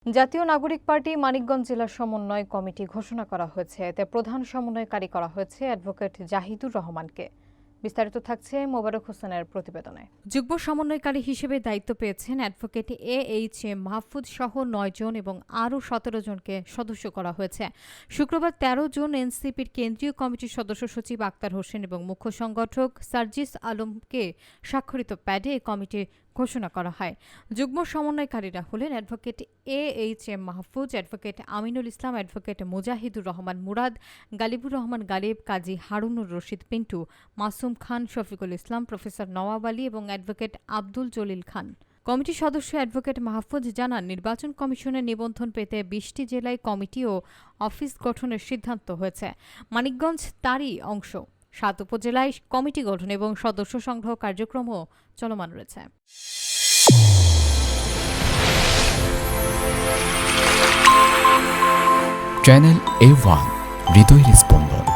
জাতীয় নাগরিক পার্টি মানিকগঞ্জ জেলা সমন্বয় কমিটি ঘোষণা করা হয়েছে। এতে প্রধান সমন্বয়কারী করা হয়েছে অ্যাডভোকেট জাহিদুর রহমানকে। বিস্তারিত থাকছে মোবারক হোসেনের প্রতিবেদনে। যুগ্ম সমন্বয়কারী হিসেবে দায়িত্ব পেয়েছেন অ্যাডভোকেট AHM মাহফুজ সহ 9 জন এবং আরও 17 জনকে সদস্য করা হয়েছে। শুক্রবার 13 জুন এনসিপির কেন্দ্রীয় কমিটির সদস্য সচিব আক্তার হোসেন এবং মুখ্য সংগঠক সার্জিস আলমকে স্বাক্ষরিত প্যাডে এই কমিটির ঘোষণা করা হয়। যুগ্ম সমন্বয়কারীরা হলেন advocate AHM Mahfuz, advocate Aminul Islam, advocate Mujahidur Rahman Murad, Galibur Rahman Galib, Kazi Harunur Rashid Pintu, Masum Khan, Shafiqul Islam, professor Nawab Ali এবং অ্যাডভোকেট আব্দুল জলিল খান। কমিটির সদস্য অ্যাডভোকেট মাহফুজ জানান, নির্বাচন কমিশনের নিবন্ধন পেতে 20টি জেলায় কমিটি ও অফিস গঠনের সিদ্ধান্ত হয়েছে। মানিকগঞ্জ তারই অংশ। 7 উপজেলায় কমিটি গঠন এবং সদস্য সংগ্রহ কার্যক্রমও চলমান রয়েছে। চ্যানেল A1 হৃদয়ের স্পন্দন।